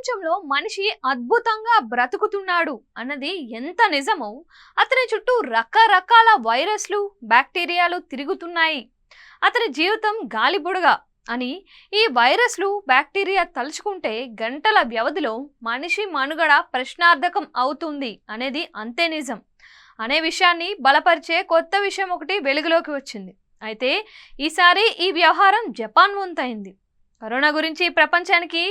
ప్రపంచంలో మనిషి అద్భుతంగా బ్రతుకుతున్నాడు అన్నది ఎంత నిజమో అతని చుట్టూ రకరకాల వైరస్లు బ్యాక్టీరియాలు తిరుగుతున్నాయి. అతని జీవితం గాలిబుడగ అని ఈ వైరస్లు బ్యాక్టీరియా తలుచుకుంటే గంటల వ్యవధిలో మనిషి మనుగడ ప్రశ్నార్థకం అవుతుంది అనేది అంతే నిజం అనే విషయాన్ని బలపరిచే కొత్త విషయం ఒకటి వెలుగులోకి వచ్చింది. అయితే ఈసారి ఈ వ్యవహారం జపాన్ వంతైంది. కరోనా గురించి ప్రపంచానికి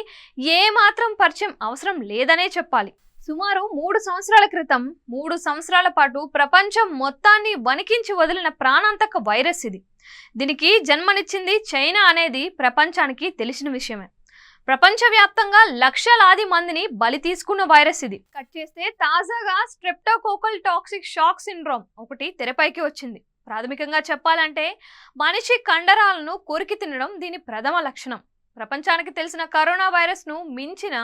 ఏ మాత్రం పరిచయం అవసరం లేదనే చెప్పాలి. సుమారు 3 సంవత్సరాల క్రితం 3 సంవత్సరాల పాటు ప్రపంచం మొత్తాన్ని వణికించి వదిలిన ప్రాణాంతక వైరస్ ఇది. దీనికి జన్మనిచ్చింది చైనా అనేది ప్రపంచానికి తెలిసిన విషయమే. ప్రపంచవ్యాప్తంగా లక్షలాది మందిని బలి తీసుకున్న వైరస్ ఇది. కట్ చేస్తే తాజాగా స్ట్రెప్టోకోకల్ టాక్సిక్ షాక్ సిండ్రోమ్ ఒకటి తెరపైకి వచ్చింది. ప్రాథమికంగా చెప్పాలంటే మనిషి కండరాలను కొరికి తినడం దీని ప్రథమ లక్షణం. ప్రపంచానికి తెలిసిన కరోనా వైరస్ను మించిన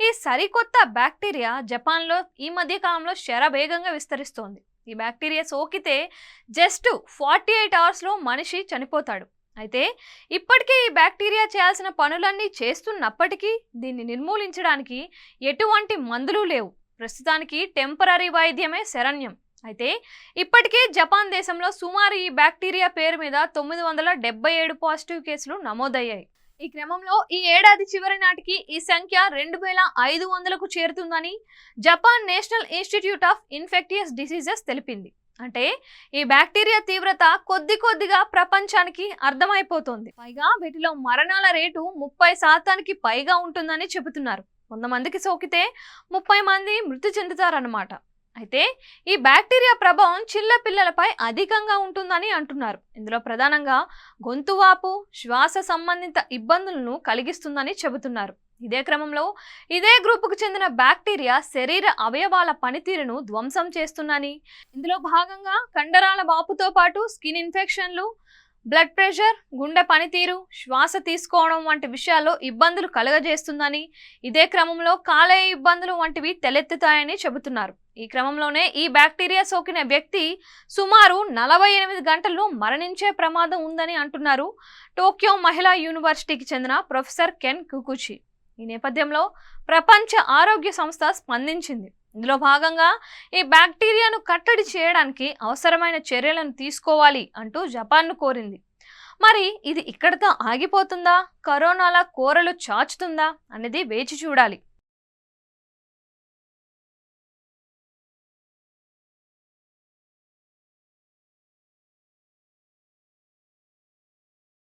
ఈ సరికొత్త బ్యాక్టీరియా జపాన్లో ఈ మధ్య కాలంలో శరవేగంగా విస్తరిస్తోంది. ఈ బ్యాక్టీరియా సోకితే జస్ట్ 48 అవర్స్లో మనిషి చనిపోతాడు. అయితే ఇప్పటికే ఈ బ్యాక్టీరియా చేయాల్సిన పనులన్నీ చేస్తున్నప్పటికీ దీన్ని నిర్మూలించడానికి ఎటువంటి మందులు లేవు. ప్రస్తుతానికి టెంపరరీ వైద్యమే శరణ్యం. అయితే ఇప్పటికే జపాన్ దేశంలో సుమారు ఈ బ్యాక్టీరియా పేరు మీద 977 పాజిటివ్ కేసులు నమోదయ్యాయి. ఈ క్రమంలో ఈ ఏడాది చివరి నాటికి ఈ సంఖ్య 2500కు చేరుతుందని Japan national institute of infectious diseases తెలిపింది. అంటే ఈ బ్యాక్టీరియా తీవ్రత కొద్దిగా ప్రపంచానికి అర్థమైపోతుంది. పైగా వీటిలో మరణాల రేటు 30% పైగా ఉంటుందని చెబుతున్నారు. 100 మందికి సోకితే 30 మంది మృతి చెందుతారన్నమాట. అయితే ఈ బ్యాక్టీరియా ప్రభావం చిన్నపిల్లలపై అధికంగా ఉంటుందని అంటున్నారు. ఇందులో ప్రధానంగా గొంతువాపు, శ్వాస సంబంధిత ఇబ్బందులను కలిగిస్తుందని చెబుతున్నారు. ఇదే క్రమంలో ఇదే గ్రూపుకు చెందిన బ్యాక్టీరియా శరీర అవయవాల పనితీరును ధ్వంసం చేస్తుందని, ఇందులో భాగంగా కండరాల వాపుతో పాటు స్కిన్ ఇన్ఫెక్షన్లు, బ్లడ్ ప్రెషర్, గుండె పనితీరు, శ్వాస తీసుకోవడం వంటి విషయాల్లో ఇబ్బందులు కలుగజేస్తుందని, ఇదే క్రమంలో కాలేయ ఇబ్బందులు వంటివి తలెత్తుతాయని చెబుతున్నారు. ఈ క్రమంలోనే ఈ బ్యాక్టీరియా సోకిన వ్యక్తి సుమారు 48 గంటల్లో మరణించే ప్రమాదం ఉందని అంటున్నారు టోక్యో మహిళా యూనివర్సిటీకి చెందిన ప్రొఫెసర్ కెన్ కుకుచి. ఈ నేపథ్యంలో ప్రపంచ ఆరోగ్య సంస్థ స్పందించింది. ఇందులో భాగంగా ఈ బ్యాక్టీరియాను కట్టడి చేయడానికి అవసరమైన చర్యలను తీసుకోవాలి అంటూ జపాన్ను కోరింది. మరి ఇది ఇక్కడితో ఆగిపోతుందా, కరోనాల కోరలు చాచుతుందా అనేది వేచి చూడాలి.